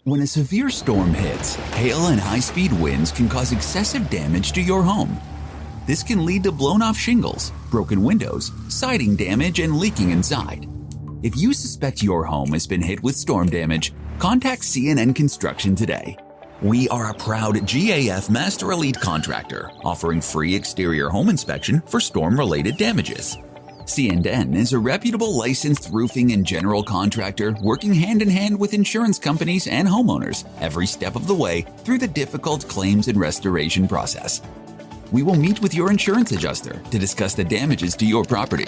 When a severe storm hits, hail and high-speed winds can cause excessive damage to your home. This can lead to blown-off shingles, broken windows, siding damage, and leaking inside. If you suspect your home has been hit with storm damage, contact CNN Construction today. We are a proud GAF Master Elite contractor, offering free exterior home inspection for storm-related damages. CNN is a reputable licensed roofing and general contractor working hand-in-hand with insurance companies and homeowners every step of the way through the difficult claims and restoration process. We will meet with your insurance adjuster to discuss the damages to your property,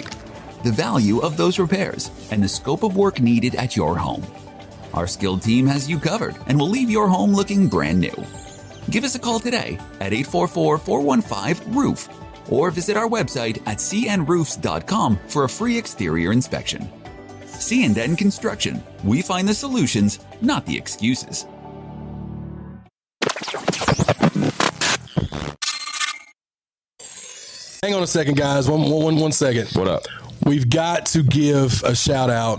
the value of those repairs, and the scope of work needed at your home. Our skilled team has you covered and will leave your home looking brand new. Give us a call today at 844-415-ROOF or visit our website at cnroofs.com for a free exterior inspection. CNN Construction. We find the solutions, not the excuses. Hang on a second, guys. One second. What up? We've got to give a shout out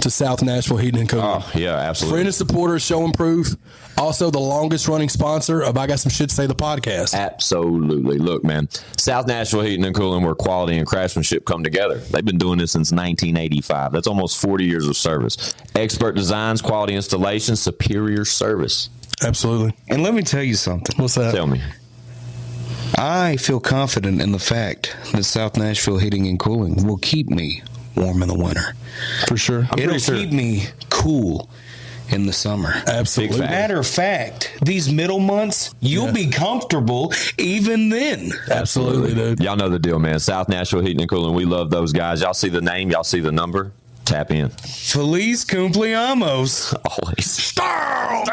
to South Nashville Heating and Cooling. Oh, yeah, absolutely. Friend and supporter, show and proof. Also, the longest running sponsor of I Got Some Shit to Say the podcast. Absolutely. Look, man, South Nashville Heating and Cooling, where quality and craftsmanship come together. They've been doing this since 1985. That's almost 40 years of service. Expert designs, quality installation, superior service. Absolutely. And let me tell you something. What's that? Tell me. I feel confident in the fact that South Nashville Heating and Cooling will keep me warm in the winter. For sure. It'll keep me cool in the summer. Absolutely. Matter of fact, these middle months, you'll be comfortable even then. Absolutely, dude. Y'all know the deal, man. South Nashville Heating and Cooling. We love those guys. Y'all see the name. Y'all see the number. Tap in. Feliz cumpleaños. Always. Stop!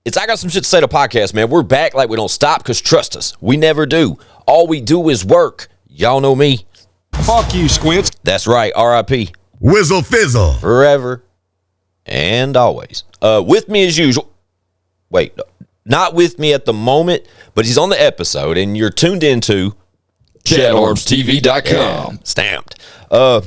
It's I Got Some Shit to Say the podcast, man. We're back like we don't stop because trust us, we never do. All we do is work. Y'all know me. Fuck you, Squints. That's right, R.I.P. Whizzle Fizzle. Forever and always. With me as usual. Wait, not with me at the moment, but he's on the episode, and you're tuned into ChadArmesTV.com. Stamped. How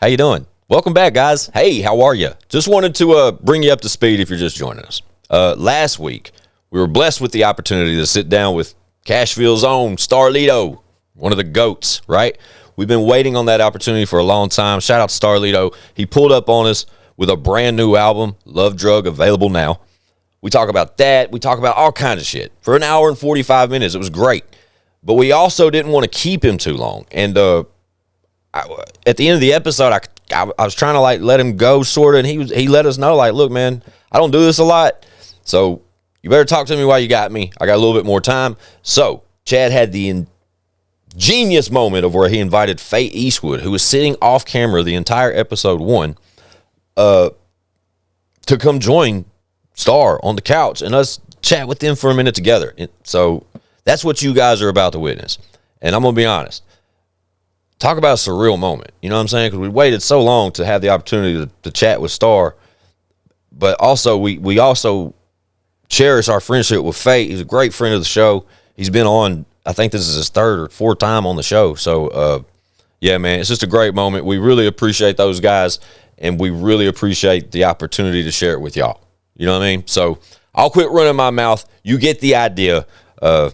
you doing? Welcome back, guys. Hey, how are you? Just wanted to bring you up to speed if you're just joining us. Last week, we were blessed with the opportunity to sit down with Cashville's own Starlito, one of the GOATs, right? We've been waiting on that opportunity for a long time. Shout out to Starlito. He pulled up on us with a brand new album, Love Drug, available now. We talk about that. We talk about all kinds of shit. For an hour and 45 minutes, it was great. But we also didn't want to keep him too long. And at the end of the episode, I was trying to like let him go sort of, and he let us know like, look, man, I don't do this a lot, so you better talk to me while you got me. I got a little bit more time. So Chad had the ingenious moment of where he invited Faye Eastwood, who was sitting off camera the entire episode 1, to come join Star on the couch and us chat with them for a minute together. So that's what you guys are about to witness. And I'm gonna be honest. Talk about a surreal moment, you know what I'm saying? Because we waited so long to have the opportunity to chat with Star, but also we also cherish our friendship with Faye. He's a great friend of the show. He's been on, I think this is his 3rd or 4th time on the show. So, yeah, man, it's just a great moment. We really appreciate those guys, and we really appreciate the opportunity to share it with y'all. You know what I mean? So I'll quit running my mouth. You get the idea. You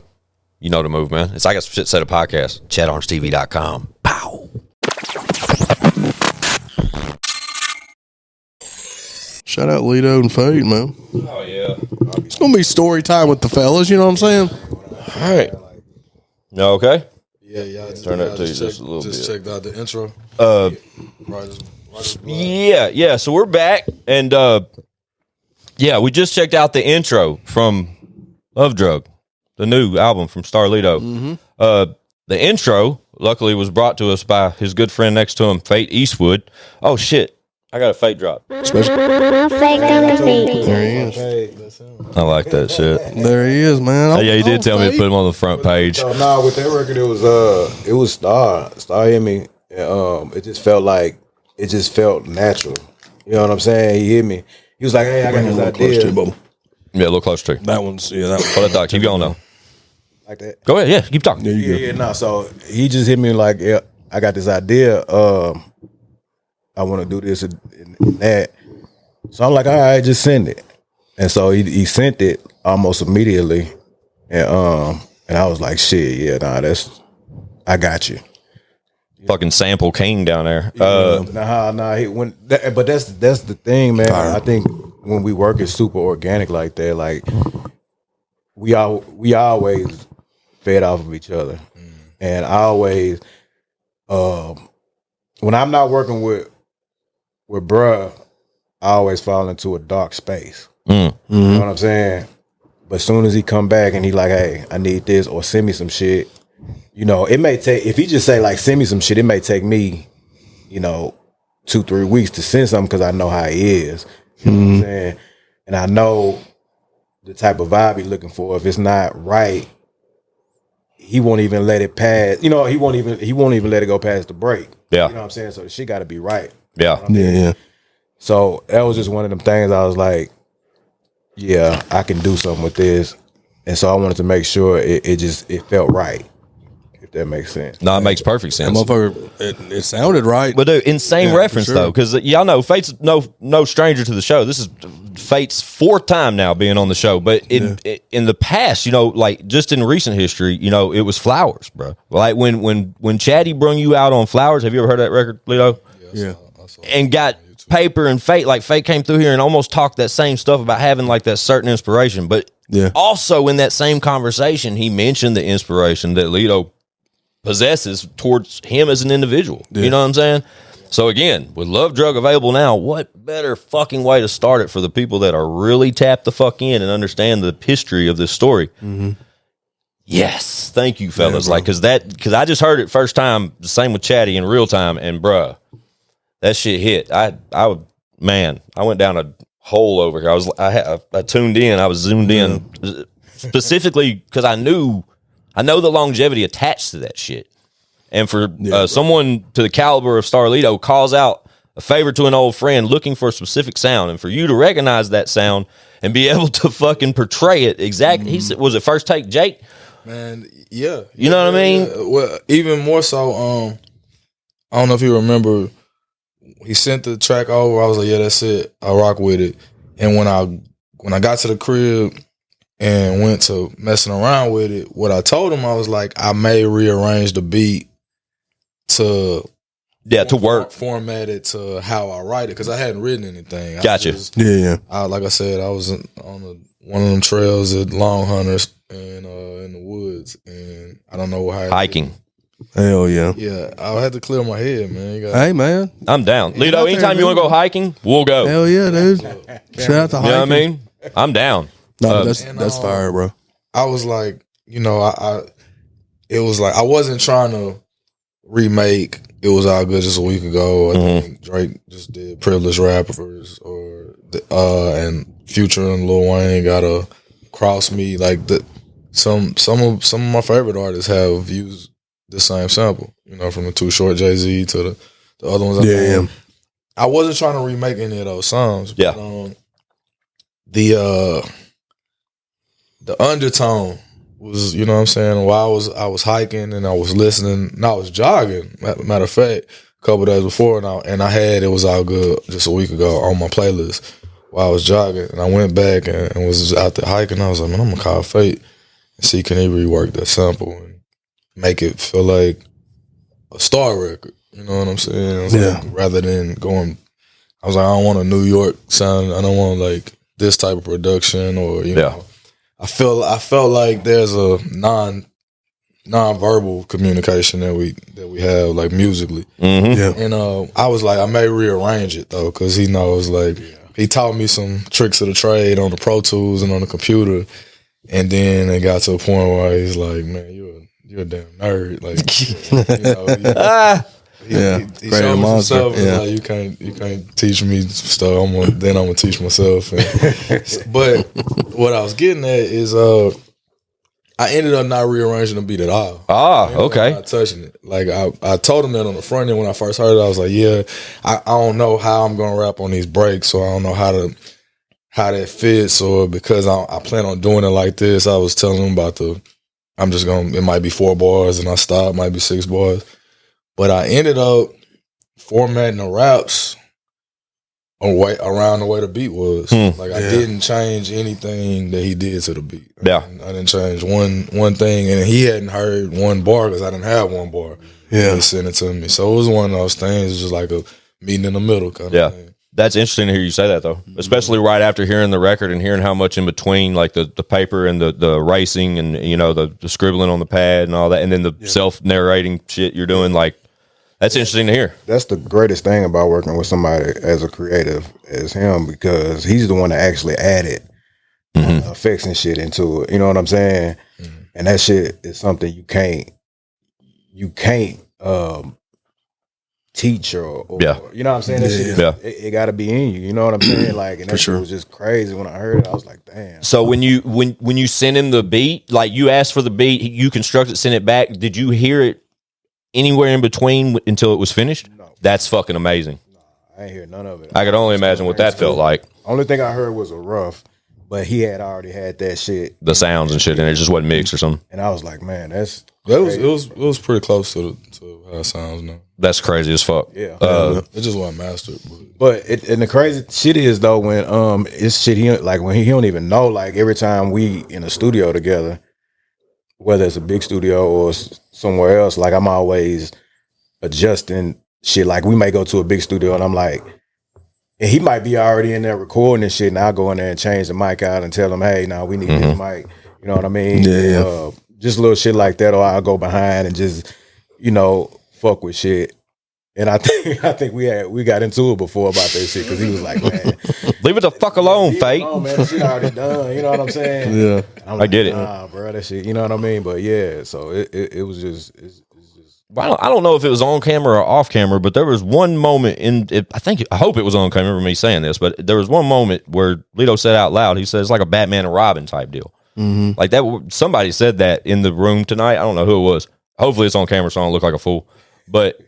know the move, man. It's I Got Some Shit to Say the podcast. ChadArmesTV.com. Pow. Shout out Lito and Fate, man. Oh, yeah. It's going to be story time with the fellas, you know what I'm saying? All right. You okay? Yeah. Turn that to you just a little bit. Just checked out the intro. Yeah. So we're back, and yeah, we just checked out the intro from Love Drug, the new album from Starlito. Mm-hmm. The intro, luckily, was brought to us by his good friend next to him, Fate Eastwood. Oh, shit. I got a fake drop. There he is. I like that shit. There he is, man. Yeah, he did tell me to put him on the front page. No, with that record, it was Star hit me. It just felt natural. You know what I'm saying? He hit me. He was like, "Hey, I got this idea." Yeah, a little closer to you. That one's, that one. Hold that, Doc. Keep going, though. Like that. Go ahead. Yeah, keep talking. Yeah. No, so he just hit me like, "Yeah, I got this idea. I want to do this and that. So I'm like, all right, just send it. And so he sent it almost immediately, and I was like, shit, yeah, I got you. Fucking sample king down there. But that's the thing, man. I think when we work it's super organic like that, like we always fed off of each other, and I always, when I'm not working with bruh, I always fall into a dark space. You know what I'm saying? But as soon as he come back and he like, hey, I need this, or send me some shit, you know, it may take, if he just say like, send me some shit, it may take me, you know, 2-3 weeks to send something because I know how he is. You know what I'm saying? And I know the type of vibe he's looking for. If it's not right, he won't even let it pass. You know, he won't even let it go past the break. Yeah. You know what I'm saying? So the shit got to be right. Yeah. You know what I mean? So that was just one of them things I was like, yeah, I can do something with this. And so I wanted to make sure it felt right, if that makes sense. No, it makes perfect sense. It sounded right. But dude, insane reference sure. though, because y'all know Fate's no stranger to the show. This is Fate's 4th time now being on the show. But in the past, you know, like just in recent history, you know, it was Flowers, bro. Like when Chaddy brung you out on Flowers, have you ever heard that record, Lito? Yeah. And got Paper and Fate, like Fate came through here and almost talked that same stuff about having like that certain inspiration. But also in that same conversation, he mentioned the inspiration that Lito possesses towards him as an individual. You know what I'm saying? So again, with Love Drug available now, what better fucking way to start it for the people that are really tapped the fuck in and understand the history of this story? Yes, thank you, fellas. Like, because I just heard it first time, the same with Chatty in real time, and bruh, that shit hit. I went down a hole over here. I tuned in. I was zoomed in specifically because I know the longevity attached to that shit. And for someone to the caliber of Starlito calls out a favor to an old friend looking for a specific sound, and for you to recognize that sound and be able to fucking portray it exactly. He said, was it First Take Jake? Man, yeah. You know what I mean? Well, even more so, I don't know if you remember, he sent the track over. I was like, yeah, that's it. I rock with it. And when I got to the crib and went to messing around with it, what I told him, I was like, I may rearrange the beat to work, format it to how I write it, because I hadn't written anything. Gotcha. Like I said, I was on one of them trails at Long Hunters and in the woods, and I don't know how hiking. Hell yeah. Yeah, I had to clear my head, man. Hey, man. I'm down. Lito, anytime you want to go hiking, we'll go. Hell yeah, dude. Shout out to hiking. You know what I mean? I'm down. No, that's fire, bro. I was like, you know, it was like, I wasn't trying to remake It Was All Good just a week ago. I think Drake just did Privileged Rappers, and Future and Lil Wayne got a Cross Me. Like, some of my favorite artists have used the same sample, you know, from the Too Short Jay-Z to the other ones. I wasn't trying to remake any of those songs. But, the undertone was, you know what I'm saying, while I was hiking and I was listening and I was jogging, matter of fact, a couple days before, and I had It Was All Good just a week ago on my playlist while I was jogging, and I went back and was out there hiking. I was like, man, I'm gonna call Fate and see, can he rework that sample and make it feel like a star record, you know what I'm saying? Like, rather than going, I was like, I don't want a New York sound, I don't want like this type of production, or you know, I felt like there's a non-verbal communication that we have, like, musically. And I was like, I may rearrange it though, because he knows, like, he taught me some tricks of the trade on the Pro Tools and on the computer, and then it got to a point where he's like, man, you're a damn nerd, like, you know, he showed me some stuff. Like, you can't teach me stuff. I'm gonna teach myself. But what I was getting at is, I ended up not rearranging the beat at all. Okay. Not touching it. Like, I told him that on the front end when I first heard it. I was like, yeah, I don't know how I'm gonna rap on these breaks, so I don't know how that fits, or because I plan on doing it like this. I was telling him about it might be 4 bars and I stop, might be 6 bars. But I ended up formatting the raps around the way the beat was. Like I didn't change anything that he did to the beat. Yeah. I didn't change one thing, and he hadn't heard one bar because I didn't have one bar. Yeah. He sent it to me. So it was one of those things. It was just like a meeting in the middle kind of thing. That's interesting to hear you say that, though, especially right after hearing the record and hearing how much in between, like the paper and the racing and, you know, the scribbling on the pad and all that, and then the self-narrating shit you're doing. Like, that's interesting to hear. That's the greatest thing about working with somebody as a creative as him, because he's the one that actually added effects and shit into it. You know what I'm saying? And that shit is something you can't teach or you know what I'm saying? That shit it got to be in you. You know what I'm saying? Like, and that shit was just crazy when I heard it. I was like, damn. So when you sent him the beat, like you asked for the beat, you constructed, sent it back. Did you hear it anywhere in between until it was finished? No. That's fucking amazing. No, I ain't hear none of it. I could only imagine what that felt like. Only thing I heard was a rough, but he had already had that shit, The sounds and shit, and it just wasn't mixed or something. and I was like, man, that's It was pretty close to how it sounds now. That's crazy as fuck. yeah. It just wasn't mastered. But and the crazy shit is though, when it's shit he like when he don't even know, like every time we in a studio together, whether it's a big studio or somewhere else, like I'm always adjusting shit. Like we may go to a big studio and I'm like, and he might be already in there recording and shit, and I'll go in there and change the mic out and tell him, hey, now we need this mic. You know what I mean? Yeah. Just little shit like that, or I'll go behind and just, you know, fuck with shit. And I think we got into it before about that shit, because he was like, man, Leave it the fuck alone, Fate. oh man, that shit already done. You know what I'm saying? Yeah. And I'm I get it. Nah, bro, that shit. You know what I mean? But yeah, so it was just. It's just I don't know if it was on camera or off camera, but there was one moment I hope it was on camera, remember me saying this, but there was one moment where Lito said out loud, he says it's like a Batman and Robin type deal. Like that, somebody said that in the room tonight. I don't know who it was. Hopefully it's on camera so I don't look like a fool. But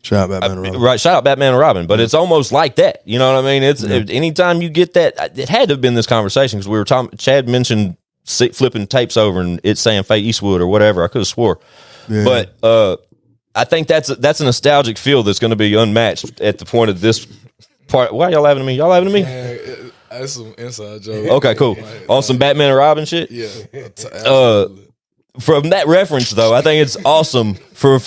Shout out Batman and Robin. right, shout out Batman and Robin. But it's almost like that. You know what I mean? It's anytime you get that, it had to have been this conversation, because we were talking. Chad mentioned flipping tapes over and it's saying Fate Eastwood or whatever. I could have swore, but I think that's a nostalgic feel that's going to be unmatched at the point of this part. Why y'all laughing at me? Y'all laughing at me? Man, that's some inside joke. Okay, cool. On some Batman and Robin shit. Yeah. From that reference though, I think it's awesome for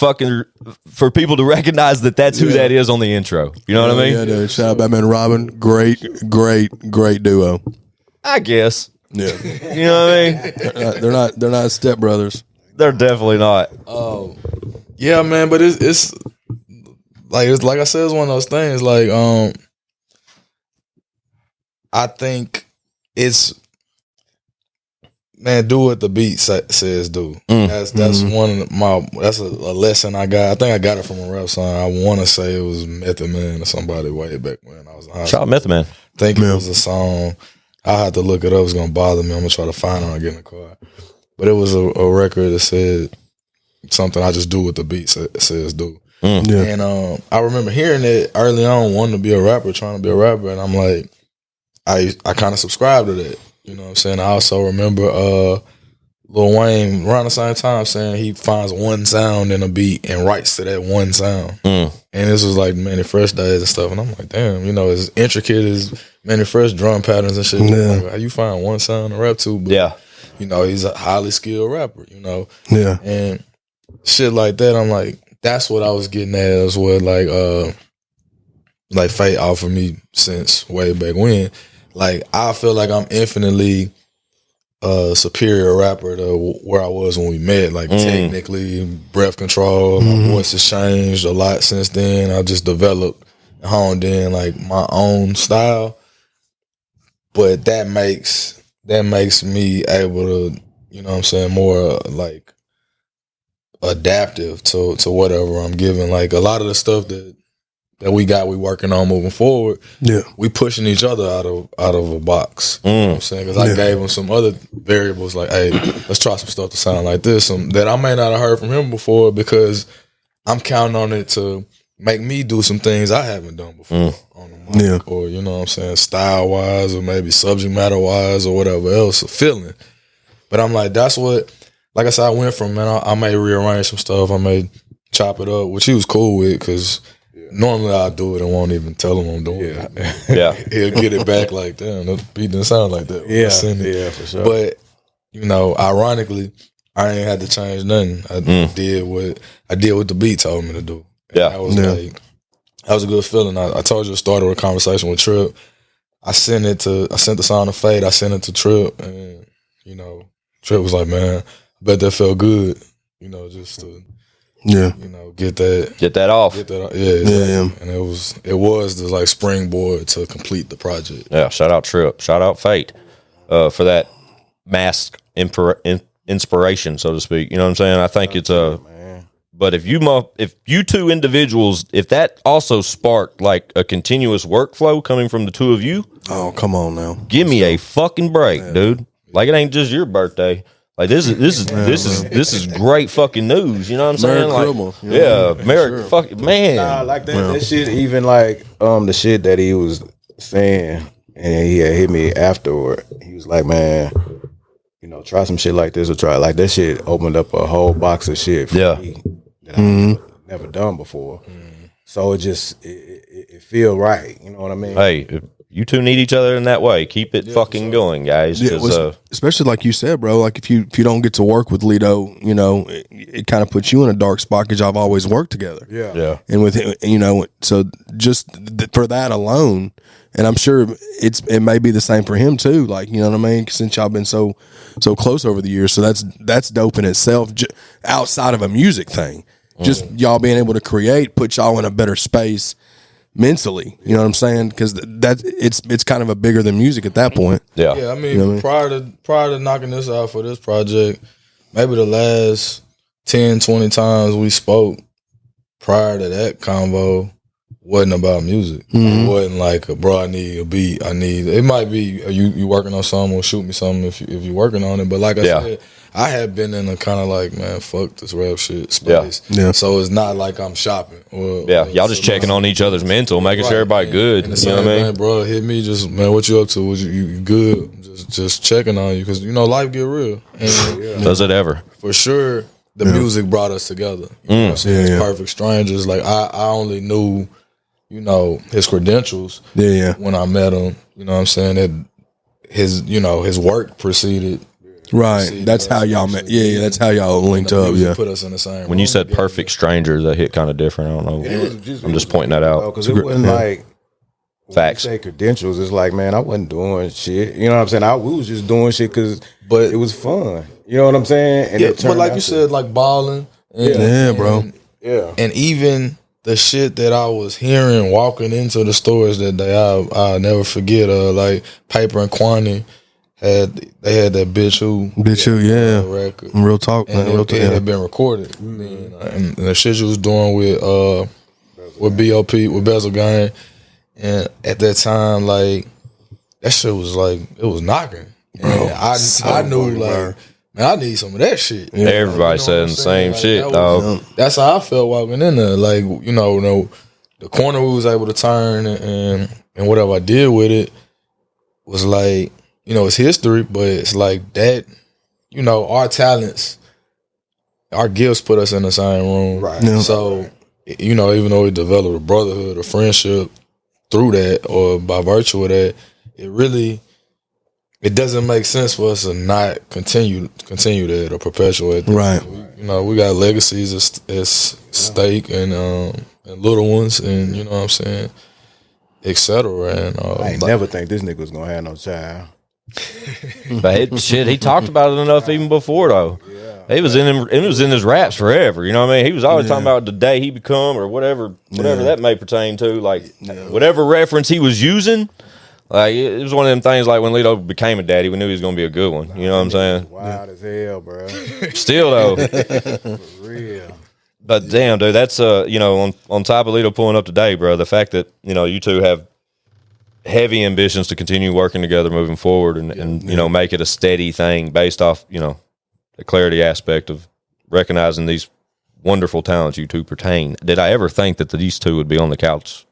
people to recognize that that's who that is on the intro. You know what I mean? Yeah, dude. Shout out Batman and Robin. Great duo. I guess. Yeah. You know what I mean? They're not stepbrothers. They're definitely not. Yeah, man, but it's like I said, it's one of those things. Like, I think it's, man, do what the beat says do. That's one of that's a lesson I got. I think I got it from a rap song. I want to say it was Method Man or somebody way back when I was in high school. Shout out Method Man. I think it was a song. I had to look it up. It's gonna bother me. I'm gonna try to find it when I get in the car. But it was a record that said something. I just do what the beat says do. Yeah. And I remember hearing it early on, wanting to be a rapper, trying to be a rapper, and I'm like, I kind of subscribed to that. You know what I'm saying? I also remember Lil Wayne around the same time saying he finds one sound in a beat and writes to that one sound. And this was like Manny Fresh days and stuff. And I'm like, damn, you know, as intricate as Manny Fresh drum patterns and shit. Yeah. Like, how you find one sound to rap to? But, you know, he's a highly skilled rapper, you know? Yeah. And shit like that, I'm like, that's what I was getting at as well. Like Fate offered me since way back when. Like, I feel like I'm infinitely superior rapper to where I was when we met. Like, technically, breath control, my voice has changed a lot since then. I just developed and honed in, like, my own style. But that makes me able to, you know what I'm saying, more, like, adaptive to whatever I'm giving. Like, a lot of the stuff that we working on moving forward, we pushing each other out of a box. You know what I'm saying? Because I gave him some other variables, like, hey, let's try some stuff to sound like this, that I may not have heard from him before, because I'm counting on it to make me do some things I haven't done before on the mic, or, you know what I'm saying, style wise, or maybe subject matter wise, or whatever else, or feeling. But I'm like, that's what, like I said, I went from, man, I may rearrange some stuff, I may chop it up, which he was cool with, because Normally I do it and won't even tell him I'm doing it. Yeah. He'll get it back like, damn, the beat didn't sound like that. Yeah, for sure. But, ironically, I ain't had to change nothing. I did what the beat told me to do. And Yeah. that was a good feeling. I told you I started with a conversation with Trip. I sent the song to Fade. I sent it to Trip, and Trip was like, "Man, bet that felt good." Just to get that off. Yeah, exactly. And it was the like springboard to complete the project. Yeah, shout out Trip, shout out Fate for that mask inspiration, so to speak. You know what I'm saying? I think it's but if you two individuals, if that also sparked like a continuous workflow coming from the two of you, oh come on now, give me a fucking break, dude. Like it ain't just your birthday. Like this is great fucking news. You know what I'm saying? Like, Merry fucking man. Nah, like that shit. Even like the shit that he was saying, and he had hit me afterward. He was like, "Man, try some shit like this or try like that." Shit opened up a whole box of shit for me that I've never done before. So it just it feel right. You know what I mean? Hey, you two need each other in that way. Keep it fucking going, guys. Yeah, especially like you said, bro. Like if you don't get to work with Lito, it kind of puts you in a dark spot because y'all have always worked together. Yeah. And with so just for that alone, and I'm sure it may be the same for him too. Like you know what I mean? Since y'all been so close over the years, so that's dope in itself. Outside of a music thing, just y'all being able to create put y'all in a better space mentally, you know what I'm saying? Because it's kind of a bigger than music at that point. Yeah. I mean, prior to knocking this out for this project, maybe the last 10, 20 times we spoke prior to that convo wasn't about music. It wasn't like, bro, I need a beat. It might be you working on something or shoot me something if you're working on it. But like I said, I had been in a kind of like, man, fuck this rap shit space. Yeah. So it's not like I'm shopping. Y'all just checking on each other's mental, making sure everybody good. And you know what I mean? Bro, hit me, just, man, what you up to? You good? Just checking on you because, life get real. And, does it ever? For sure, the music brought us together. You know what I'm saying? It's perfect strangers. Like, I only knew, his credentials when I met him. You know what I'm saying? That his work preceded. Right, that's how y'all met. Yeah, that's how y'all linked up. Yeah, put us in the same. When you said perfect strangers, that hit kind of different. I don't know. I'm just pointing that out because it wasn't like facts. Say credentials. It's like, man, I wasn't doing shit. You know what I'm saying? We was just doing shit because it was fun. You know what I'm saying? And but like you said, like balling. Bro. Yeah, and even the shit that I was hearing walking into the stores that day, I'll never forget. Like Paper and Quantity. They had that bitch who record. Real talk, and man. It had been recorded. And the shit you was doing with BOP, with Bezel Gang, and at that time, like that shit was like it was knocking. And I knew like, man, I need some of that shit. Yeah, everybody saying the same shit, dog. That's how I felt walking in there. Like the corner we was able to turn and whatever I did with it was like. It's history, but it's like that, our talents, our gifts put us in the same room. Right. Yeah. So, even though we developed a brotherhood, a friendship through that or by virtue of that, it doesn't make sense for us to not continue that or perpetuate that. Right. We got legacies as stake and little ones and, you know what I'm saying, et cetera. And I ain't never think this nigga was going to have no child. But he talked about it enough even before though. It was in his raps forever. You know what I mean? He was always talking about the day he become or whatever that may pertain to. Like whatever reference he was using, like it was one of them things. Like when Lito became a daddy, we knew he was going to be a good one. You know what I'm saying? Wild as hell, bro. Still though, For real. But damn, dude, that's on top of Lito pulling up today, bro. The fact that you two have heavy ambitions to continue working together moving forward and make it a steady thing based off, the clarity aspect of recognizing these wonderful talents you two pertain. Did I ever think that these two would be on the couch?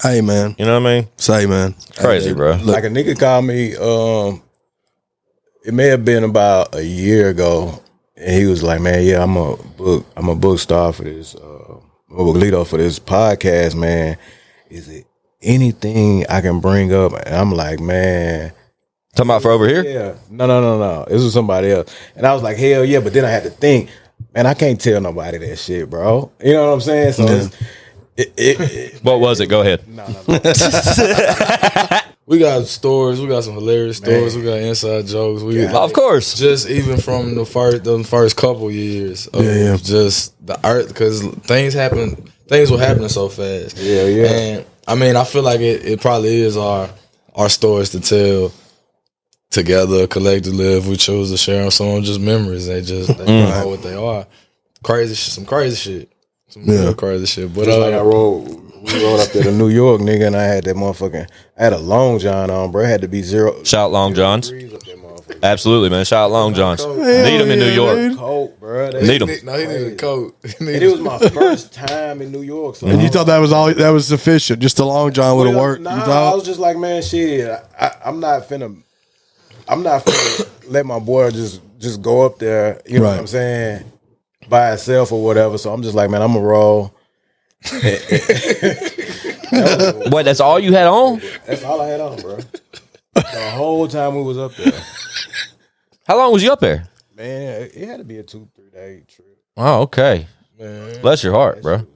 Hey, man. You know what I mean? Say, man. It's crazy, bro. Like a nigga called me, it may have been about a year ago, and he was like, man, yeah, I'm a book star for this Lito, for this podcast, man, is it anything I can bring up? And I'm like, man. Talking about for over here? Yeah. No. This was somebody else. And I was like, hell yeah. But then I had to think, man, I can't tell nobody that shit, bro. You know what I'm saying? So what was it? Go ahead. No. We got stories. We got some hilarious stories. We got inside jokes. Of course. Just even from the first couple years of just the art, because things were happening so fast. Yeah. And I mean, I feel like it probably is our stories to tell together collectively if we choose to share them. Some of them just memories. They are what they are. Crazy shit, some crazy shit. Some real crazy shit. But just like we rode up there to New York, nigga, and I had that motherfucking, I had a long john on, bro. It had to be zero. Shout Long Johns. Absolutely, man. Shout Long Johns. Need them in New York. Coat, bro. Need them. No, he needed a coat. And it was my first time in New York. So And you thought that was sufficient? Just a long john would have worked? Nah, you thought? I was just like, man, shit. I'm not finna let my boy just go up there. You know what I'm saying? By itself or whatever. So I'm just like, man, I'm gonna roll. What? That's all you had on? That's all I had on, bro. The whole time we was up there. How long was you up there? Man, it had to be a 2-3 day trip. Oh, okay. Man, bless your heart, bro.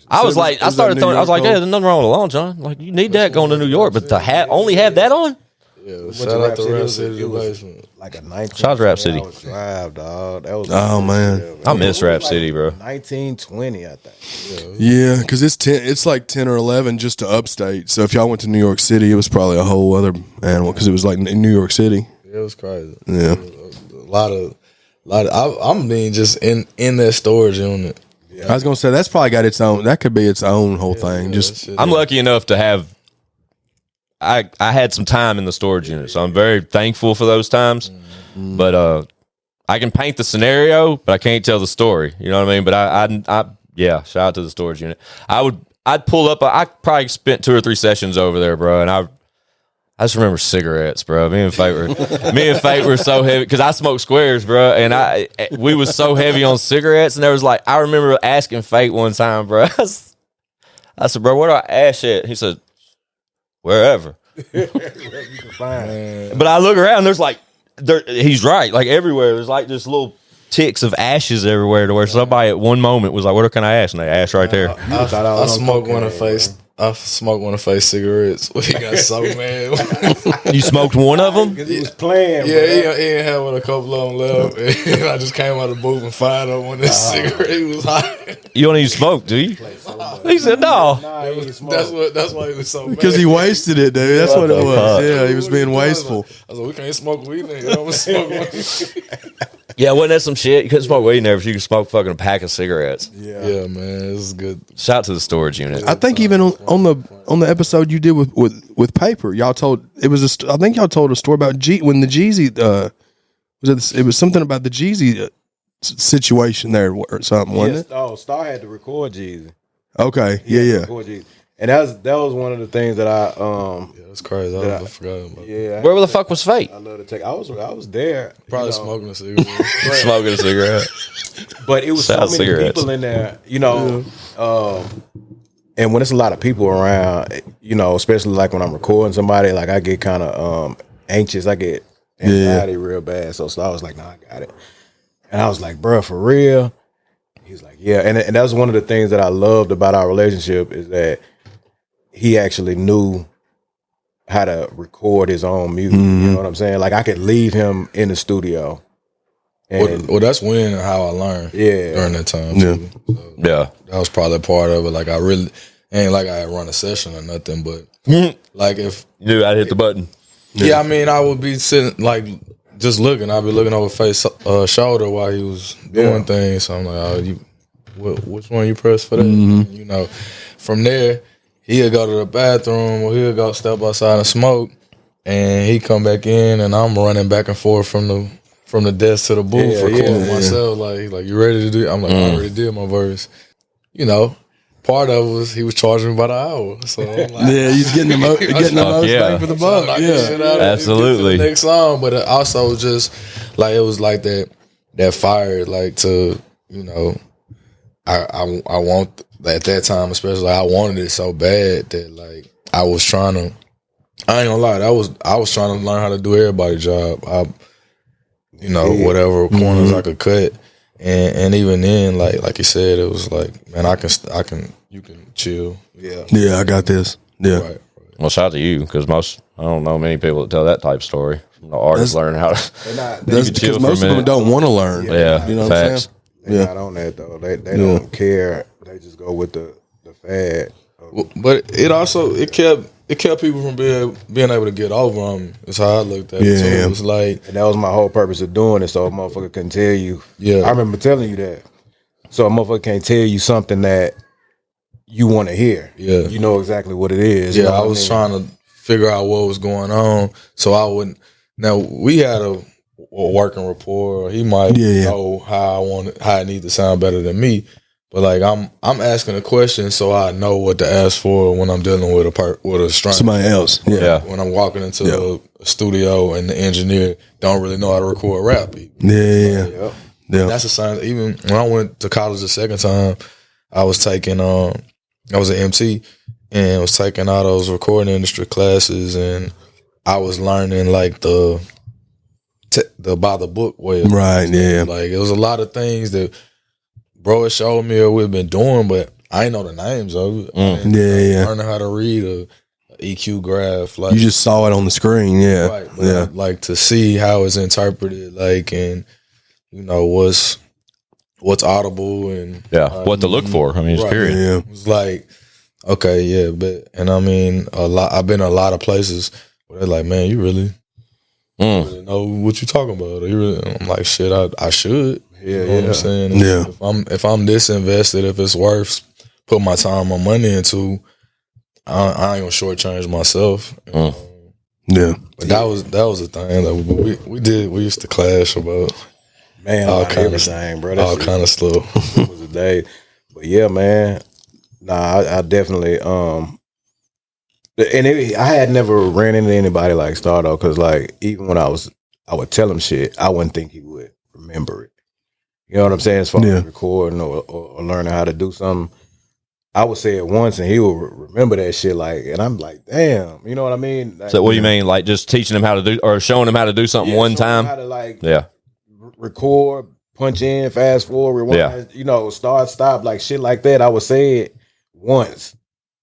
I was like, I started throwing. I was like, hey, there's nothing wrong with a long john. Like, you need that going to New York, but to only have that on. Yeah, shout out to Rap City, the basement. Like a 19 Shout out to Rap City. Drive, dog. That was man. I miss Rap City, bro. 1920, I think. Yeah, because it's like 10 or 11 just to upstate. So if y'all went to New York City, it was probably a whole other animal because it was like in New York City. Yeah, it was crazy. Yeah, a lot of. I'm being just in that storage unit. I was gonna say that's probably got its own. That could be its own whole thing. Just I'm lucky enough to have. I had some time in the storage unit, so I'm very thankful for those times. But I can paint the scenario, but I can't tell the story. You know what I mean? But I shout out to the storage unit. I'd pull up. I probably spent 2 or 3 sessions over there, bro, and I just remember cigarettes, bro. Me and Fate were so heavy because I smoked squares, bro, and we was so heavy on cigarettes, and there was like I remember asking Fate one time, bro. I said, bro, where do I ash at? He said, wherever. You can find. But I look around, there's like, he's right, like everywhere. There's like just little ticks of ashes everywhere to where somebody at one moment was like, where can I ash? And they ash right there. I smoked one of face. I smoked one of face cigarettes. He got so mad. You smoked one of them? Because he was playing. Yeah, he had one, a couple of them left. And I just came out of the booth and fired up one of this cigarette. He was hot. You don't even smoke, do you? He said no. That's why he was so mad. because he wasted it, dude. That's what it was. Yeah, he was being wasteful. I was like, we can't smoke weed. Nigga. I'm gonna smoke weed. Yeah, wasn't that some shit? You couldn't smoke weed in there, but you could smoke fucking a pack of cigarettes. Yeah, man, this is good. Shout out to the storage unit. I think even on the episode you did with Paper, y'all told it was I think y'all told a story about when the Jeezy it was something about the Jeezy situation there or something, wasn't it? Oh, Star had to record Jeezy. Okay, yeah. Record Jeezy. And that was one of the things that I that's crazy. I forgot about. Yeah. Where the fuck was Fate? I love to take. I was there. Probably smoking a cigarette. Smoking a cigarette. But it was so many people in there, and when it's a lot of people around, especially like when I'm recording somebody, like I get kind of anxious. I get anxiety real bad. So I was like, nah, I got it. And I was like, bro, for real? He's like, yeah. And that was one of the things that I loved about our relationship is that he actually knew how to record his own music. Mm-hmm. You know what I'm saying? Like I could leave him in the studio. And well, that's when and how I learned. Yeah. During that time. Yeah. So Yeah. That was probably part of it. Like I really ain't like I had run a session or nothing, but like if you knew I'd hit the button. Yeah, I mean I would be sitting like just looking. I'd be looking over face shoulder while he was doing things. So I'm like, which one you press for that? Mm-hmm. From there he'll go to the bathroom or he'll go step outside and smoke, and he come back in, and I'm running back and forth from the desk to the booth recording myself. Like you ready to do? I'm like, I already did my verse. Part of it was he was charging me by the hour. So I'm like, he's getting the most bang for the buck. Absolutely. The next song, but it also was just like it was like that fire, like to I want at that time, especially I wanted it so bad that like I was trying to. I ain't gonna lie, I was trying to learn how to do everybody's job. Whatever corners I could cut, and even then, like you said, it was like, man, you can chill. Yeah, I got this. Yeah. Right. Well, shout out to you because I don't know many people that tell that type of story. From the artists learning how to. That's because most of them don't want to learn. Yeah, you know facts. what I'm saying? They're not on that though. They don't care. They just go with the fad. But it kept people from being able to get over them. Is how I looked at it. Yeah. So it was like, And that was my whole purpose of doing it, so a motherfucker couldn't tell you. Yeah. I remember telling you that. So a motherfucker can't tell you something that you want to hear. Yeah. You know exactly what it is. yeah, You know I what was mean? trying to figure out what was going on, so I wouldn't. Now we had a working rapport. He might know how I need to sound better than me. But like I'm asking a question so I know what to ask for when I'm dealing with a stranger. Somebody else. Yeah. When I'm walking into a studio and the engineer don't really know how to record rap. Yeah. That's a sign. Even when I went to college the second time, I was taking I was an MT and was taking all those recording industry classes, and I was learning like the by the book way. Right. Yeah. Like it was a lot of things that bro had showed me or we've been doing, but I ain't know the names of it. Learning how to read a EQ graph. Like You just saw it on the screen. Yeah. right, but like to see how it's interpreted, like, and what's audible and what to look for. I mean, it's period. Yeah. It was like, okay, yeah, but and I mean I've been a lot of places where they're like, man, you really know what you're talking about. Or you really, I'm like, shit, I should. Yeah, you know what I'm saying? Yeah. If I'm this invested, if it's worth put my time, my money into, I ain't gonna shortchange myself. Yeah. But that was the thing. Like we used to clash about all kind of everything, bro. All kind of stuff. It was a day. But yeah, man. Nah, I definitely I had never ran into anybody like Starlito, because like even when I would tell him shit, I wouldn't think he would remember it. You know what I'm saying? As far as recording or learning how to do something, I would say it once and he would remember that shit. Like, and I'm like, damn, you know what I mean? Like, So what do you mean? Like just teaching him how to do or showing him how to do something one time? How to like record, punch in, fast forward, rewind, start, stop, like shit like that. I would say it once.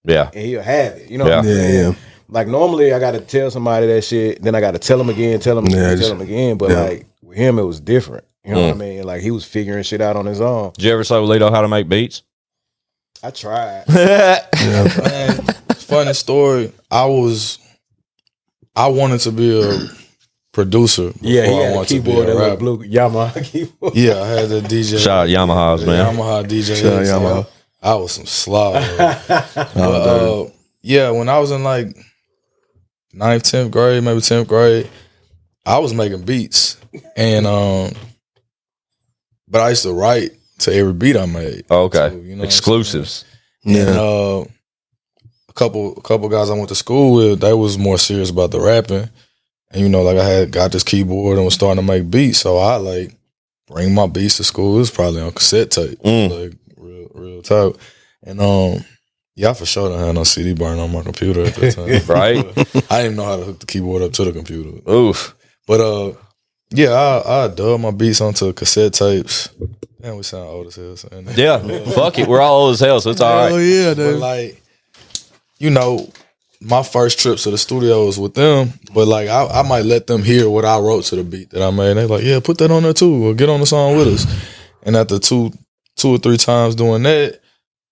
Yeah. And he'll have it. You know what I'm saying? Yeah. Like normally I gotta tell somebody that shit, then I gotta tell him again, tell him again. But like with him it was different. You know what I mean? Like he was figuring shit out on his own. Did you ever show Lito how to make beats? I tried. Man, funny story. I wanted to be a producer. Yeah, he I had a wanted to be keyboard, a that little rapper. blue Yamaha keyboard. Yeah, I had the DJ. Shout out Yamahas, man. Yamaha DJ. Shout out Yamaha. I was some slob. Yeah, when I was in like 9th, 10th grade, maybe 10th grade, I was making beats. And but I used to write to every beat I made. Oh, okay. So, Exclusives. And a couple guys I went to school with, they was more serious about the rapping. And like I had got this keyboard and was starting to make beats. So I like bring my beats to school. It was probably on cassette tape. Like real tight. And yeah, for sure I had no CD burn on my computer at that time. Right. I didn't even know how to hook the keyboard up to the computer. Oof. But yeah, I dub my beats onto cassette tapes. Man, we sound old as hell saying that. Yeah. Fuck it. We're all old as hell, so it's all right. Oh yeah, But dude. like, my first trips to the studio was with them, but like I might let them hear what I wrote to the beat that I made. And they're like, yeah, put that on there too, or get on the song with us. And after two or three times doing that,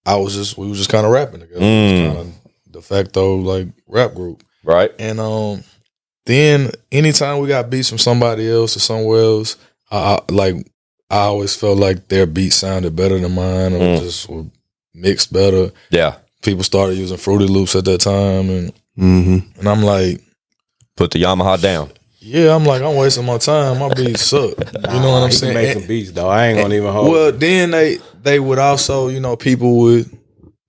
we was just kind of rapping together. It was kind of de facto like rap group. Right. And then anytime we got beats from somebody else or somewhere else, I always felt like their beat sounded better than mine, or just were mixed better. Yeah. People started using Fruity Loops at that time, and I'm like, put the Yamaha down. Yeah, I'm like, I'm wasting my time. My beats suck. You know what I'm saying? Make some beats though. I ain't gonna even hold. Well, then they would also, people would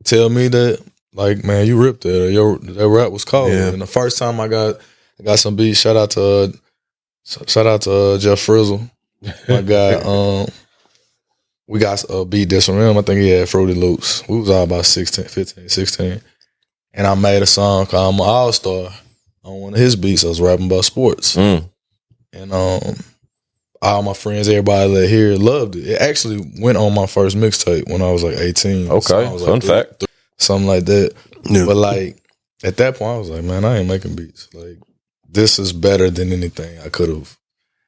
tell me that, like, man, you ripped that. Or that rap was cold. Yeah. And the first time I got some beats. Shout out to Jeff Frizzle, my guy. we got a beat this from him. I think he had Fruity Loops. We was all about 15, 16. And I made a song called I'm an All-Star on one of his beats. I was rapping about sports. And all my friends, everybody that hear it loved it. It actually went on my first mixtape when I was like 18. Okay, so I was fun fact. something like that. Yeah. But like at that point, I was like, man, I ain't making beats. Like this is better than anything I could have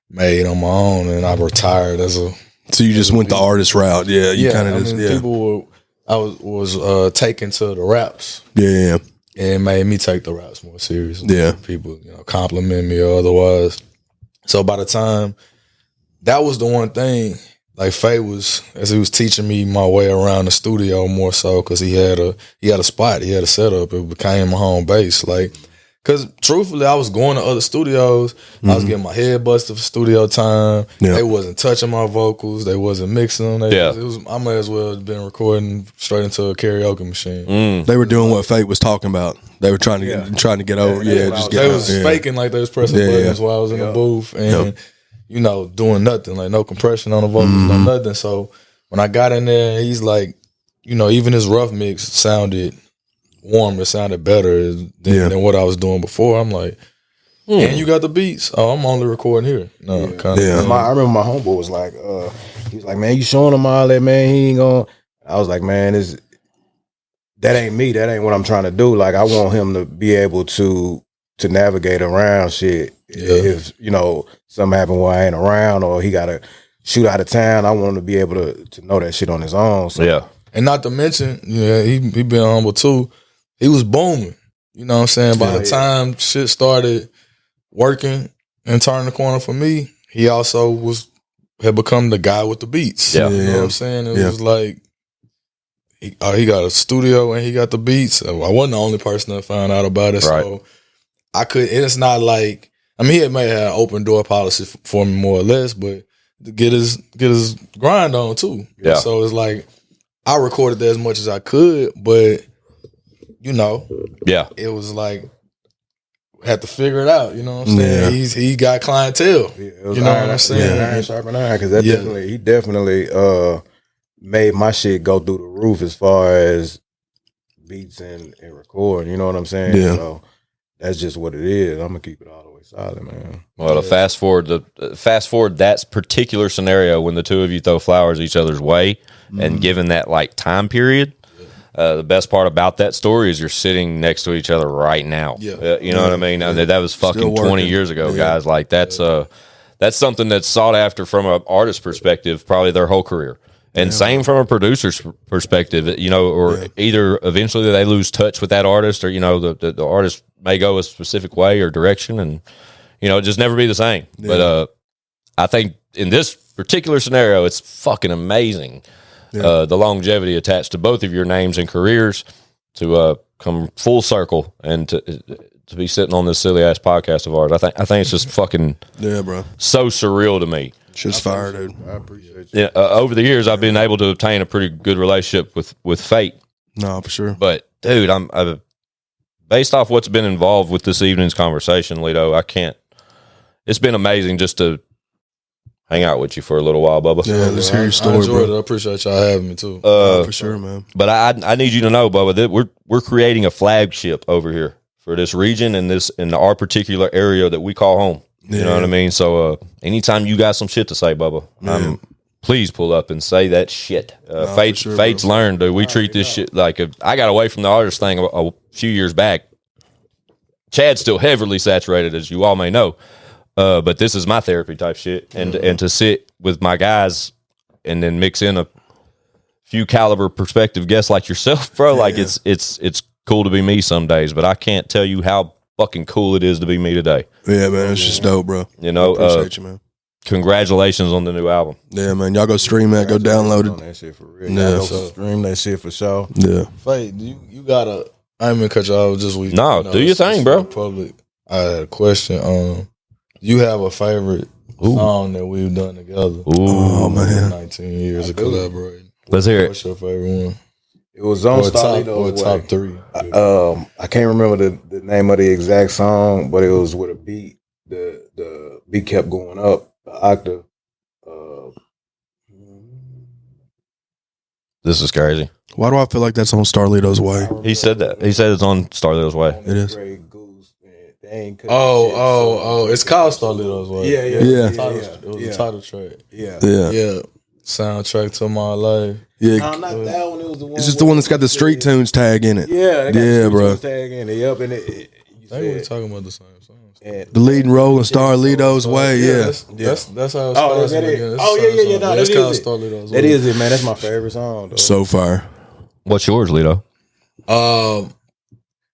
made on my own. And I retired as a. So you just went the artist route. Yeah. You kind of just, people were. I was taken to the raps. Yeah. And it made me take the raps more seriously. Yeah. People, compliment me or otherwise. So by the time that was the one thing, like Faye was, as he was teaching me my way around the studio more so, because he had a spot, he had a setup. It became my home base. Like, because truthfully, I was going to other studios. I was getting my head busted for studio time. Yeah. They wasn't touching my vocals. They wasn't mixing them. I might as well have been recording straight into a karaoke machine. They were doing what Fate was talking about. They were trying to get over. They was faking like they was pressing buttons while I was in the booth and doing nothing, like no compression on the vocals, no nothing. So when I got in there, he's like, even his rough mix sounded warm. It sounded better than what I was doing before. I'm like, and you got the beats? Oh, I'm only recording here. No, I remember my homeboy was like, he was like, man, you showing him all that, man? He ain't gonna. I was like, man, that ain't me. That ain't what I'm trying to do. Like, I want him to be able to navigate around shit. If something happened while I ain't around, or he gotta shoot out of town, I want him to be able to know that shit on his own. So. And not to mention, he been humble too. He was booming. You know what I'm saying? By the time shit started working and turning the corner for me, he also had become the guy with the beats. Yeah. You know what I'm saying? It was like he got a studio and he got the beats. I wasn't the only person that found out about it. Right. So I could. It's not like, I mean, he may have open door policy for me more or less, but to get his grind on too. Yeah. So it's like I recorded that as much as I could, but it was like had to figure it out. You know what I'm saying? Yeah. He got clientele. You know what I'm saying? Iron sharpen iron, because he definitely made my shit go through the roof as far as beats and recording. You know what I'm saying? Yeah. So that's just what it is. I'm gonna keep it all the way solid, man. Well, to fast forward that particular scenario when the two of you throw flowers each other's way, and given that like time period, the best part about that story is you're sitting next to each other right now. Yeah. You know what I mean? That was fucking 20 years ago, guys. Like that's something that's sought after from an artist perspective, probably their whole career. And same from a producer's perspective, or either eventually they lose touch with that artist, or the artist may go a specific way or direction, and just never be the same. Yeah. But I think in this particular scenario, it's fucking amazing the longevity attached to both of your names and careers to come full circle and to be sitting on this silly ass podcast of ours. I think it's just fucking bro, so surreal to me. Shit's fire, dude. I appreciate you. Yeah, over the years, I've been able to obtain a pretty good relationship with Fate. No, for sure. But dude, I'm based off what's been involved with this evening's conversation, Lito. I can't. It's been amazing just to hang out with you for a little while, Bubba. Yeah, let's hear your story, I enjoyed bro. it. I appreciate y'all having me too. For sure, man. But I need you to know, Bubba, that we're creating a flagship over here for this region and in our particular area that we call home. You know what I mean? So anytime you got some shit to say, Bubba, please pull up and say that shit. Fate's learned, dude. We treat this shit like I got away from the artist thing a few years back. Chad's still heavily saturated, as you all may know. But this is my therapy type shit. And to sit with my guys and then mix in a few caliber perspective guests like yourself, bro, it's cool to be me some days, but I can't tell you how fucking cool it is to be me today. Yeah, man, it's just dope, bro. Appreciate you, man. Congratulations on the new album. Yeah, man, y'all go stream that, go download it. That shit for real. Yeah, stream that shit for sure. Yeah. Fate, you gotta. I ain't gonna cut you off. Just do your thing, bro. Public. I had a question. You have a favorite song that we've done together? Oh man, 19 years of collaborating. Let's hear it. What's your favorite one? It was on Starlito. Top three. I can't remember the name of the exact song, but it was with a beat. The beat kept going up, the octave. This is crazy. Why do I feel like that's on Starlito's way? He said that. He said it's on Starlito's way. It is. Grey Goose, man, they ain't cutting Oh, it's called Starlito's Way. Yeah. It was a title track. Yeah. Yeah. Soundtrack to my life. Yeah. No, not that one. It was the one. It's just the one that's got the Street Tunes tag in it. Yeah, they got Yeah, the bro. Tunes tag in it. Yep, and you I think we're said, talking about the same song. and, The lead and roll in Starlito's way. Yeah. That's how it oh, starts. that is. again. Oh, yeah. No, That's that called is it. Starlito's That Way. is it, man. That's my favorite song, though. So far. What's yours, Lito?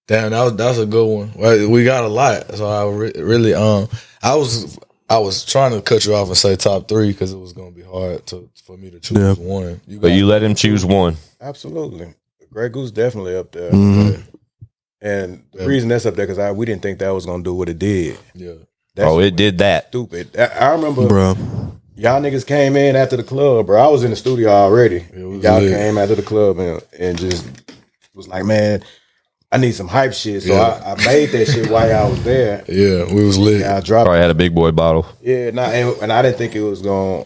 Damn, that's a good one. Well, we got a lot, so I really I was trying to cut you off and say top 3 because it was gonna be hard for me to choose one. But you let him choose one. Absolutely. Grey Goose definitely up there. Mhm. And the reason that's up there because we didn't think that was gonna do what it did. Yeah. That shit It did that. stupid. I remember Bro. y'all niggas came in after the club, bro. I was in the studio already. was Y'all lit. came after the club and just was like, man, I need some hype shit. So Yeah. I made that shit while y'all was there. Yeah, we was lit. And I dropped Probably it. had a big boy bottle. Yeah, and I didn't think it was gonna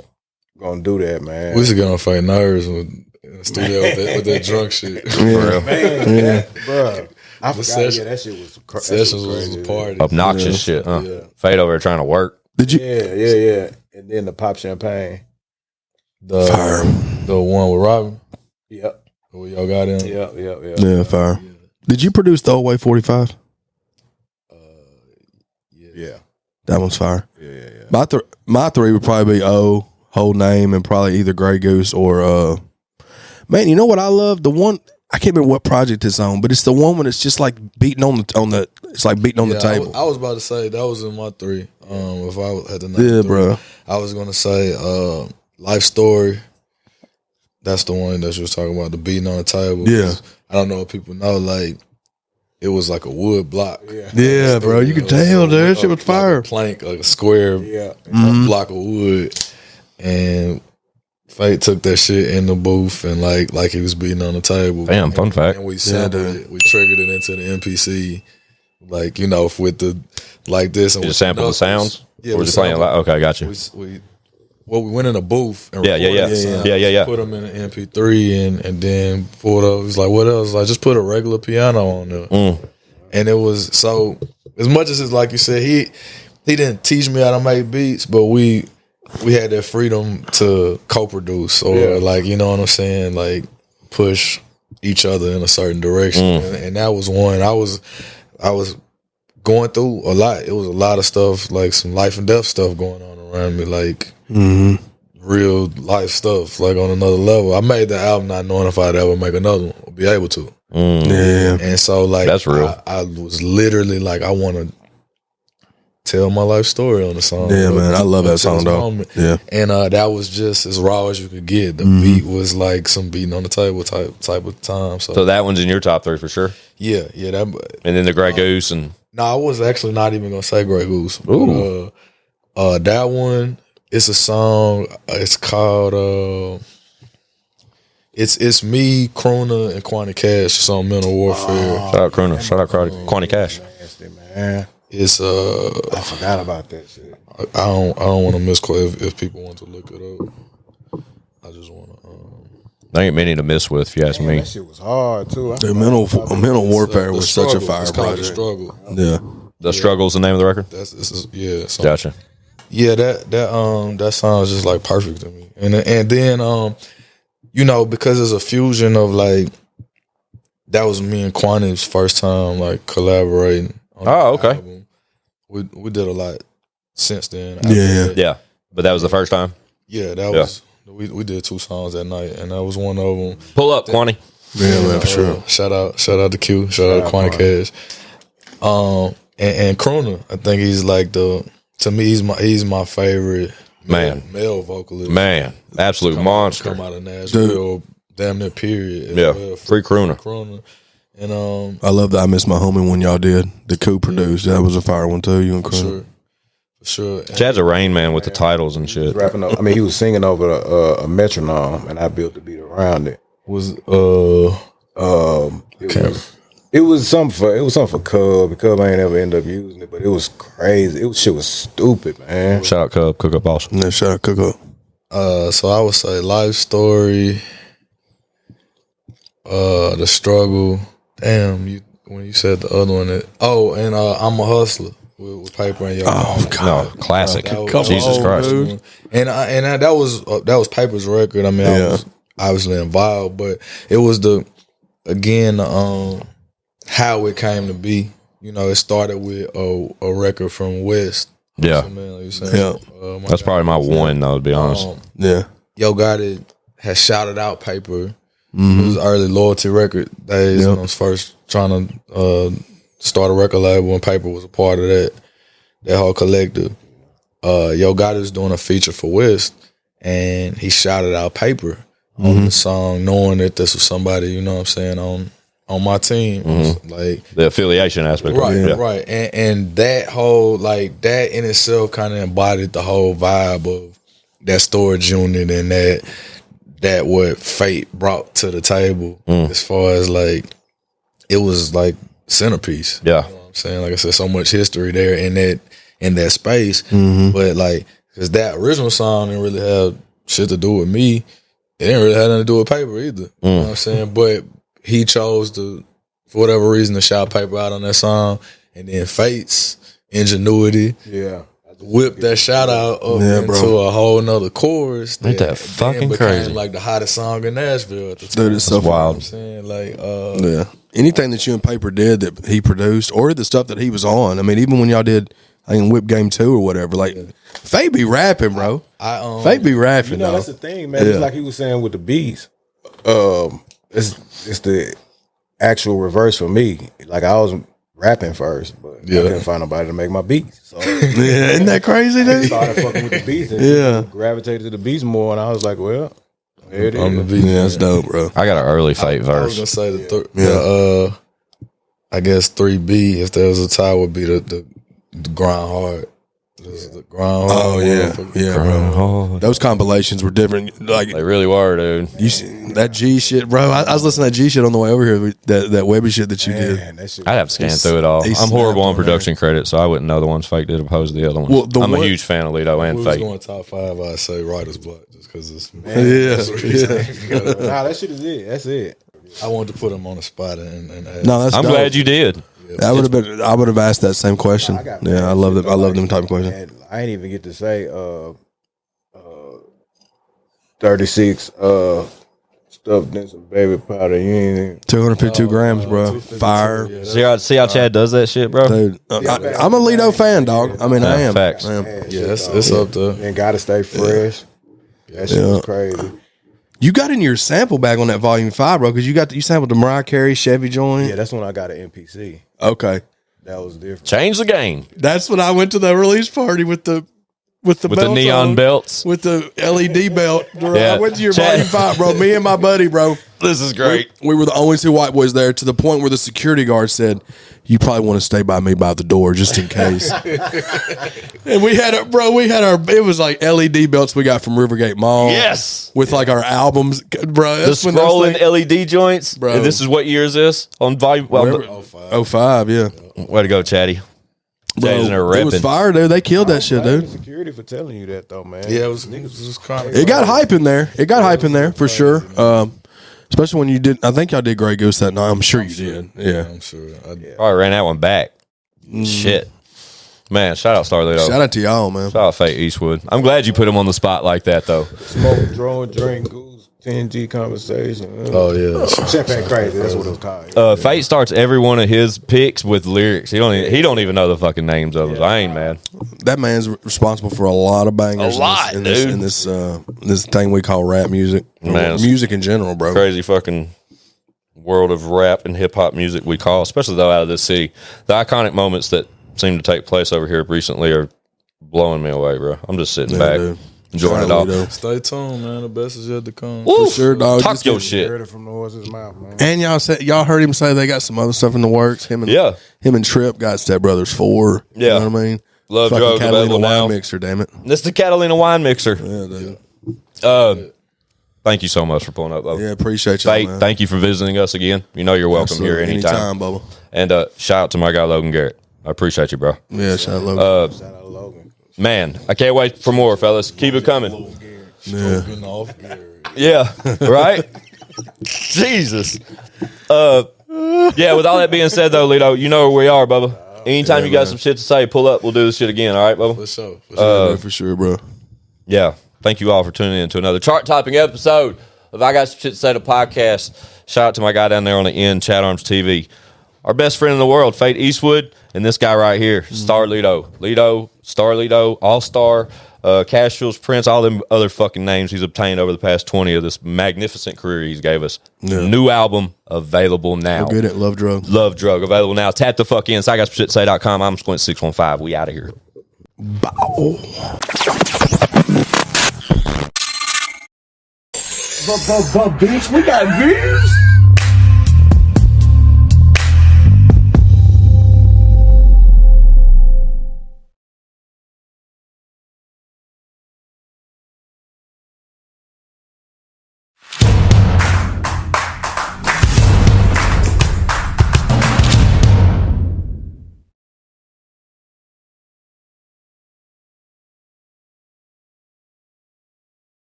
do that, man. We used to get on fake nerves in the studio with that drunk shit. For real. Man, bro. I forgot. session- That shit was Sessions was crazy. a party. Obnoxious shit, huh? Yeah. Fade over here trying to work. Did you? Yeah. And then the pop champagne. Fire. The one with Robin. Yep. Where y'all got in. Yep. Yeah, fire. Did you produce the Old Way 45? Yeah. That one's fire. Yeah. My 3 would probably be whole name, and probably either Grey Goose or man, you know what I love? The one I can't remember what project it's on, but it's the one when it's just like beating on the it's like beating on the table. I was about to say that was in my 3. If I had to name Yeah, 3, bro. I was gonna say Life Story. That's the one that you was talking about, the beating on the table. Yeah. I don't know if people know, like it was like a wood block. Yeah, bro. You could tell, dude. That shit was fire. Like a plank, like a square block of wood, and Fate took that shit in the booth and like he was beating on the table. Damn, fun fact. And we sampled it. We triggered it into the MPC, like with the like this. And You with just sample the knuckles. sounds? Yeah, Or we just playing sampled- loud? Okay, got you. We went in a booth and Yeah. recorded the sounds, Yeah. put them in an MP3 and then pulled up. It was like, what else? Like, just put a regular piano on there. And it was so, as much as it's like you said, he didn't teach me how to make beats, but we had that freedom to co-produce or like, you know what I'm saying? Like push each other in a certain direction. And that was one. I was going through a lot. It was a lot of stuff, like some life and death stuff going on around me, like real life stuff, like on another level. I made the album not knowing if I'd ever make another one or be able to. Yeah. And so like That's real. I was literally like, I want to tell my life story on the song. Yeah, man. I love that song, though. Moment. Yeah. And that was just as raw as you could get. The beat was like some beating on the table type of time. So that one's in your top 3 for sure. yeah, that. And then the Grey Goose and No, I was actually not even gonna say Grey Goose. Ooh. But, that one, it's a song. It's called. It's me, Krona, and Quanti Cash. It's on Mental Warfare. shout out Krona, shout out Quanti Cash. Nasty, man. It's I forgot about that shit. I don't want to misquote if people want to look it up. I just want to. There ain't many to miss with, if you ask me. That shit was hard too. The mental warfare was such a fire It's called The project. Struggle. Yeah. The Struggle's the name of the record? So, Gotcha. yeah, that song is just like perfect to me. And then because it's a fusion of like that was me and Quanti's first time like collaborating on the okay. album. We did a lot since then. Yeah. Yeah. But that was the first time? Yeah, that was we did 2 songs that night and that was one of them. Pull up, Quanti. Yeah, man, for sure. Shout out to Q, shout out to Quanti Cash. And Krona, I think he's like to me he's my favorite male vocalist. Man, absolute monster. Come out of Nashville, damn near period. Yeah, Well, free crooner. And I love that I Miss My Homie one y'all did. The Coup produced. That was a fire one too. You and Chris. for sure. Chad's a Rain Man with the titles and shit. Rapping up. I mean, he was singing over a metronome, and I built the beat around it. It was something for Cub. Cub ain't ever end up using it, but it was crazy. Shit was stupid, man. Shout out Cub, Cook Up Awesome. And then shout out Cook Up. So I would say Life Story. The Struggle. Damn, when you said the other one. And I'm a Hustler with Paper and Yo. Oh God, No, classic. That Jesus Christ. dude. And that was Paper's record. I mean, I was obviously involved, but it was how it came to be. You know, it started with a record from West. Yeah. So, man, like you saying, That's probably my one, though, to be honest. Yeah. Yo Gotti had shouted out Paper. It was early Loyalty record days when I was first trying to start a record label, and Paper was a part of that whole collective. Yo Gotti was doing a feature for West, and he shouted out Paper on the song, knowing that this was somebody, you know what I'm saying, on my team. Like The affiliation aspect. right. And that whole, like, that in itself kind of embodied the whole vibe of that storage unit and that what Fate brought to the table as far as, like, it was like centerpiece. Yeah. You know what I'm saying? Like I said, so much history there in that space. But, like, because that original song didn't really have shit to do with me. It didn't really have nothing to do with Paper either. You know what I'm saying? But he chose to, for whatever reason, to shout Paper out on that song. And then Fate's ingenuity. Yeah. Whip that shout out up into a whole nother chorus. Ain't that fucking became crazy? like the hottest song in Nashville at the time. Dude, it's so wild. I'm saying, like, Yeah. Anything that you and Paper did that he produced, or the stuff that he was on. I mean, even when y'all did, I think, Whip Game 2 or whatever, like, Fate be rapping, bro. Fate be rapping, You know, though. that's the thing, man. It's like he was saying with the beats. It's the actual reverse for me. Like, I was rapping first, but I couldn't find nobody to make my beats. So Yeah, isn't that crazy, I dude? started fucking with the beats and gravitated to the beats more, and I was like, well, there it I'm the is. beat. Yeah, that's dope, bro. I got an early Fate I was verse. gonna say I guess 3B, if there was a tie, would be the Grind Hard. The Grind Hard. Oh yeah, bro. Those compilations were different. Like, They really were, dude. you see that G shit, bro. I was listening to that G shit on the way over here. That Webby shit that you did. Man, that shit. I'd have to scan through it all. He I'm horrible snapped on on production credit, so I wouldn't know the ones Fate did opposed to the other ones. Well, I'm a one- huge fan of Lito and We was Fate. going top 5, I'd say Writer's Block, just because it's Nah, that shit is it. That's it. I wanted to put him on the spot and No, that's I'm dope. glad you did. I would have asked that same question. I got Yeah, I love them. I love them type of questions. And I ain't even get to say 36 stuffed in some baby powder. You ain't even, 252 grams, bro. Fire, See how Chad does that shit, bro? dude. I'm a Lido fan, dog. I mean, I am. Facts. I am. yeah, it's up there. and gotta stay fresh. That shit was crazy. You got in your sample bag on that volume 5, bro, because you sampled the Mariah Carey Chevy joint. Yeah, that's when I got an MPC. Okay, That was different. Change the game that's when I went to the release party with the with the neon belts. with the LED belt. Yeah. I went to your Chad- volume 5, bro. Me and my buddy, bro. This is great. We were the only two white boys there, to the point where the security guard said, "You probably want to stay by me by the door just in case." And we had it was like LED belts we got from Rivergate Mall. Yes. With like our albums, bro. The That's when those scrolling things- LED joints, Bro. And this is what year is this on volume? Well, 05, yeah. way to go, Chatty. Chaddy's in there It was repping. fire, dude. They killed that shit, Blame dude. the security for telling you that though, man. Yeah, it was kind of. It got hype in there. For sure. Especially when you did. I think y'all did Grey Goose that night. I'm sure you did. Yeah. I'm sure. Probably ran that one back. Shit, man. Shout out Starlito. Shout out to y'all, man. Shout out Fate Eastwood. I'm glad you put him on the spot like that, though. Smoke, drone, drink, goose, 10G conversation. Oh yeah. Champagne crazy. That's what it was called. Fate starts every one of his picks with lyrics. He don't even know the fucking names of them. So I ain't mad. That man's responsible for a lot of bangers. A lot, in dude. this thing we call rap music. Man, Music in general, bro. Crazy fucking world of rap and hip hop music we call, especially though out of this city. The iconic moments that seem to take place over here recently are blowing me away, bro. I'm just sitting back, dude. enjoying it all. Toledo. Stay tuned, man. The best is yet to come. Woo! sure, dog. Talk Just your get- shit. Heard it from the horse's mouth, man. And y'all heard him say they got some other stuff in the works. Him and Trip got Step Brothers 4. Yeah. You know what I mean? Love Fucking drugs Catalina available wine now. mixer, damn it. This is the Catalina wine mixer. Yeah, dude. Thank you so much for pulling up, though. Yeah, appreciate y'all, Fate, man. thank you for visiting us again. You know you're welcome here Absolutely. anytime. Bubba. And shout out to my guy Logan Garrett. I appreciate you, bro. Yeah, shout out Logan. Shout out Logan. Man, I can't wait for more, fellas. Keep it coming. Yeah. Getting off. Yeah, right? Jesus. Yeah, with all that being said, though, Lito, you know where we are, Bubba. Anytime you got some shit to say, pull up. We'll do this shit again. All right, Bubba? For sure. For sure, bro. Yeah. Thank you all for tuning in to another chart-topping episode of I Got Some Shit to Say, the podcast. Shout out to my guy down there on the end, ChadArmesTV. Our best friend in the world, Fate Eastwood, and this guy right here, Starlito. Starlito, All-Star, Casuals, Prince, all them other fucking names he's obtained over the past 20 of this magnificent career he's gave us. Yeah. New album available now. Good at Love Drug. Love Drug available now. Tap the fuck in. So I got some shit to say.com. I'm Squint615. We out of here. Bow. Bitch, we got views.